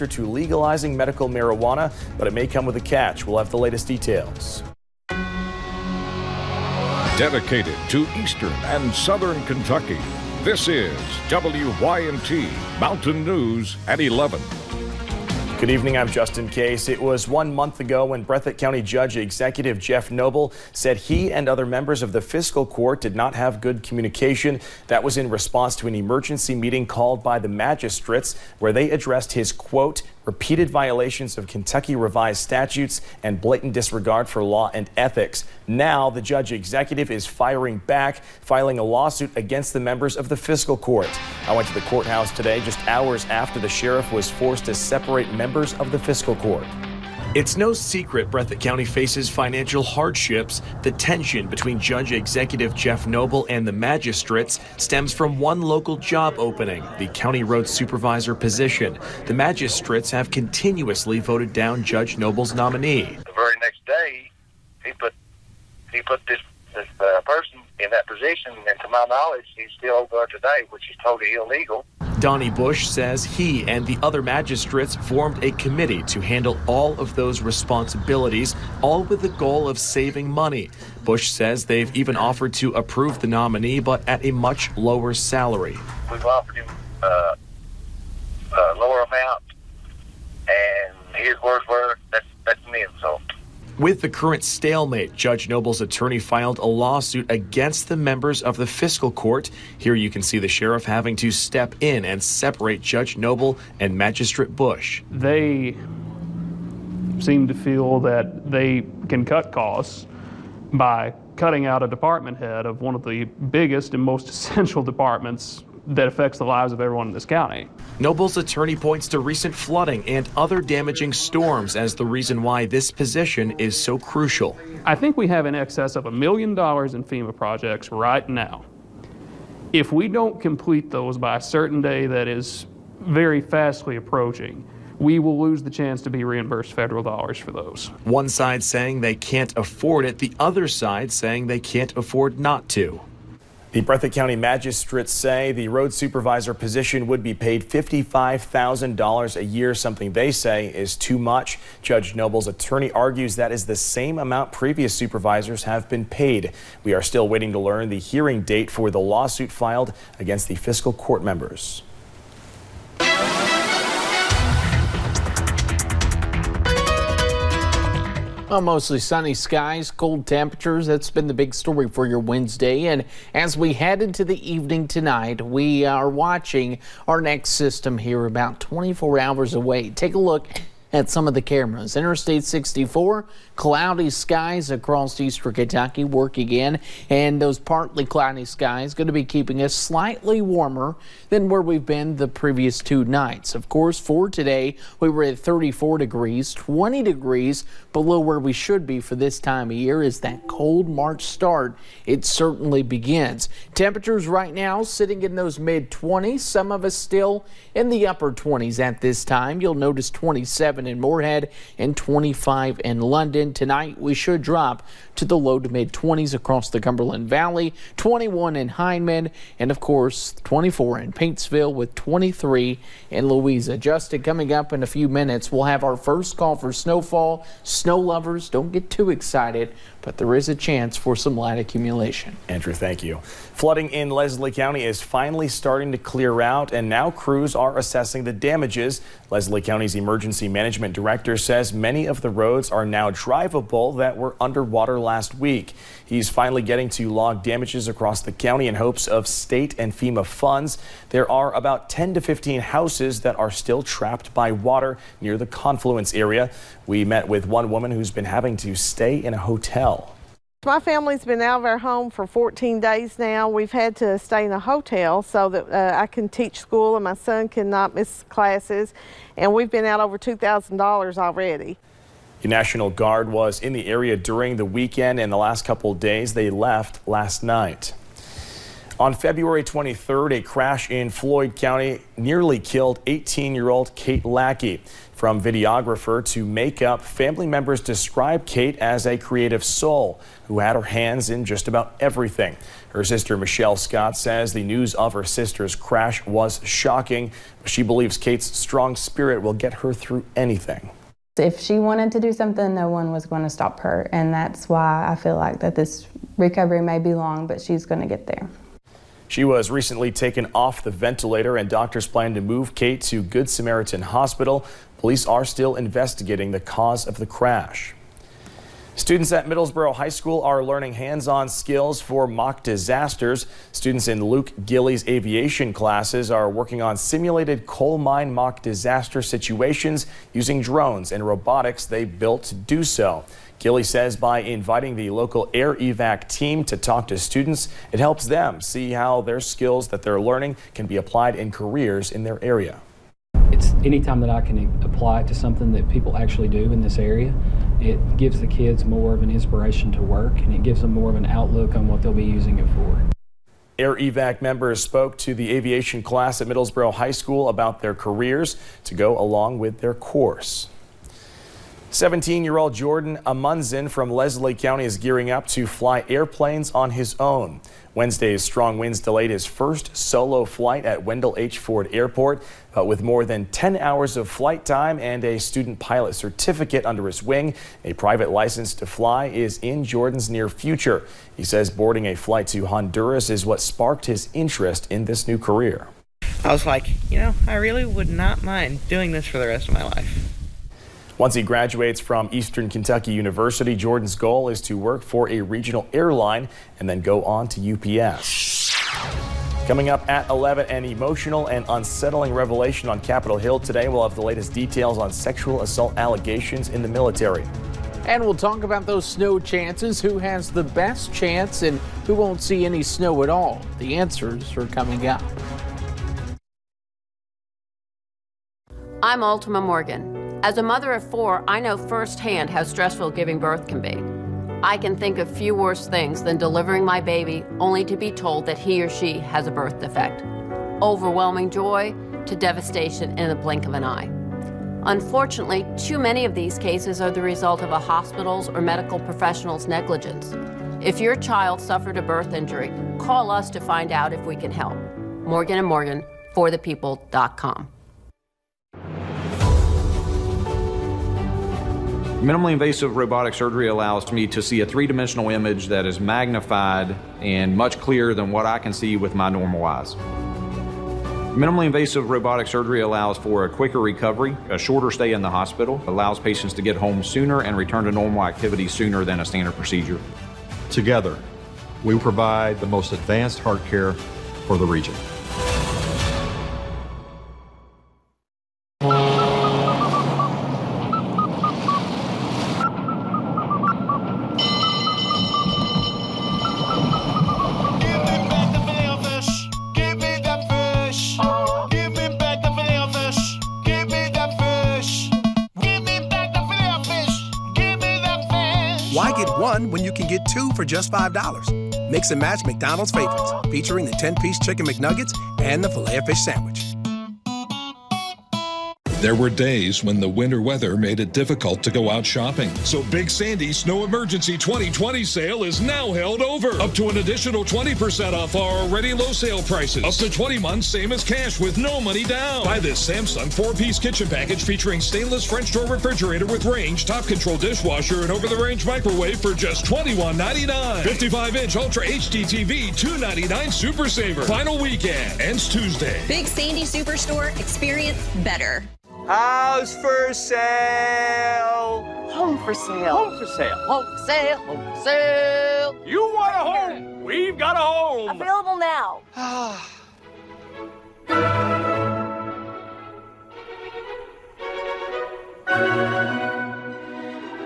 to legalizing medical marijuana, but it may come with a catch. We'll have the latest details. Dedicated to Eastern and Southern Kentucky, this is WYNT Mountain News at 11. Good evening, I'm Justin Case. It was 1 month ago when Breathitt County Judge Executive Jeff Noble said he and other members of the fiscal court did not have good communication. That was in response to an emergency meeting called by the magistrates where they addressed his, quote, repeated violations of Kentucky revised statutes and blatant disregard for law and ethics. Now the judge executive is firing back, filing a lawsuit against the members of the fiscal court. I went to the courthouse today just hours after the sheriff was forced to separate members of the fiscal court. It's no secret Breathitt County faces financial hardships. The tension between Judge Executive Jeff Noble and the magistrates stems from one local job opening, the county road supervisor position. The magistrates have continuously voted down Judge Noble's nominee. The very next day, he put this person in that position, and to my knowledge, he's still over there today, which is totally illegal. Donnie Bush says he and the other magistrates formed a committee to handle all of those responsibilities, all with the goal of saving money. Bush says they've even offered to approve the nominee, but at a much lower salary. We've offered him a lower amount, and his words were, that's an insult. With the current stalemate, Judge Noble's attorney filed a lawsuit against the members of the fiscal court. Here you can see the sheriff having to step in and separate Judge Noble and Magistrate Bush. They seem to feel that they can cut costs by cutting out a department head of one of the biggest and most essential departments that affects the lives of everyone in this county. Noble's attorney points to recent flooding and other damaging storms as the reason why this position is so crucial. I think we have in excess of $1 million in FEMA projects right now. If we don't complete those by a certain day that is very fastly approaching, we will lose the chance to be reimbursed federal dollars for those. One side saying they can't afford it, the other side saying they can't afford not to. The Breathitt County magistrates say the road supervisor position would be paid $55,000 a year, something they say is too much. Judge Noble's attorney argues that is the same amount previous supervisors have been paid. We are still waiting to learn the hearing date for the lawsuit filed against the fiscal court members. Well, mostly sunny skies, cold temperatures. That's been the big story for your Wednesday. And as we head into the evening tonight, we are watching our next system here about 24 hours away. Take a look at some of the cameras. Interstate 64, cloudy skies across eastern Kentucky working in, and those partly cloudy skies going to be keeping us slightly warmer than where we've been the previous 2 nights. Of course, for today, we were at 34 degrees, 20 degrees below where we should be for this time of year. As that cold March start, it certainly begins. Temperatures right now sitting in those mid-20s, some of us still in the upper 20s at this time. You'll notice 27 in Moorhead and 25 in London. Tonight we should drop to the low to mid 20s across the Cumberland Valley, 21 in Hindman, and of course 24 in Paintsville with 23 in Louisa. Justin, coming up in a few minutes, we'll have our first call for snowfall. Snow lovers, don't get too excited, but there is a chance for some light accumulation. Andrew, thank you. Flooding in Leslie County is finally starting to clear out, and now crews are assessing the damages. Leslie County's emergency management director says many of the roads are now drivable that were underwater last week. He's finally getting to log damages across the county in hopes of state and FEMA funds. There are about 10 to 15 houses that are still trapped by water near the confluence area. We met with one woman who's been having to stay in a hotel. My family's been out of our home for 14 days now. We've had to stay in a hotel so that I can teach school and my son cannot miss classes. And we've been out over $2,000 already. The National Guard was in the area during the weekend, and the last couple of days they left last night. On February 23rd, a crash in Floyd County nearly killed 18-year-old Kate Lackey. From videographer to makeup, family members describe Kate as a creative soul who had her hands in just about everything. Her sister Michelle Scott says the news of her sister's crash was shocking. She believes Kate's strong spirit will get her through anything. If she wanted to do something, no one was going to stop her, and that's why I feel like that this recovery may be long, but she's going to get there. She was recently taken off the ventilator, and doctors plan to move Kate to Good Samaritan Hospital. Police are still investigating the cause of the crash. Students at Middlesboro High School are learning hands-on skills for mock disasters. Students in Luke Gilley's aviation classes are working on simulated coal mine mock disaster situations using drones and robotics they built to do so. Gilley says by inviting the local air evac team to talk to students, it helps them see how their skills that they're learning can be applied in careers in their area. It's anytime that I can apply it to something that people actually do in this area, it gives the kids more of an inspiration to work, and it gives them more of an outlook on what they'll be using it for. Air evac members spoke to the aviation class at Middlesboro High School about their careers to go along with their course. 17-year-old Jordan Amundsen from Leslie County is gearing up to fly airplanes on his own. Wednesday's strong winds delayed his first solo flight at Wendell H. Ford Airport, but with more than 10 hours of flight time and a student pilot certificate under his wing, a private license to fly is in Jordan's near future. He says boarding a flight to Honduras is what sparked his interest in this new career. I was like, I really would not mind doing this for the rest of my life. Once he graduates from Eastern Kentucky University, Jordan's goal is to work for a regional airline and then go on to UPS. Coming up at 11, an emotional and unsettling revelation on Capitol Hill today. We'll have the latest details on sexual assault allegations in the military. And we'll talk about those snow chances, who has the best chance and who won't see any snow at all. The answers are coming up. I'm Ultima Morgan. As a mother of 4, I know firsthand how stressful giving birth can be. I can think of few worse things than delivering my baby only to be told that he or she has a birth defect. Overwhelming joy to devastation in the blink of an eye. Unfortunately, too many of these cases are the result of a hospital's or medical professional's negligence. If your child suffered a birth injury, call us to find out if we can help. Morgan & Morgan, forthepeople.com. Minimally invasive robotic surgery allows me to see a three-dimensional image that is magnified and much clearer than what I can see with my normal eyes. Minimally invasive robotic surgery allows for a quicker recovery, a shorter stay in the hospital, allows patients to get home sooner and return to normal activities sooner than a standard procedure. Together, we provide the most advanced heart care for the region. Why get one when you can get two for just $5? Mix and match McDonald's favorites, featuring the 10-piece Chicken McNuggets and the Filet-O-Fish sandwich. There were days when the winter weather made it difficult to go out shopping. So Big Sandy's Snow Emergency 2020 sale is now held over. Up to an additional 20% off our already low sale prices. Up to 20 months, same as cash with no money down. Buy this Samsung 4-piece kitchen package featuring stainless French door refrigerator with range, top control dishwasher, and over-the-range microwave for just $21.99. 55-inch Ultra HD TV, $2.99 Super Saver. Final weekend ends Tuesday. Big Sandy Superstore, experience better. House for sale. Home for sale. Home for sale. Home for sale. Home for sale. You want a home? We've got a home. I feel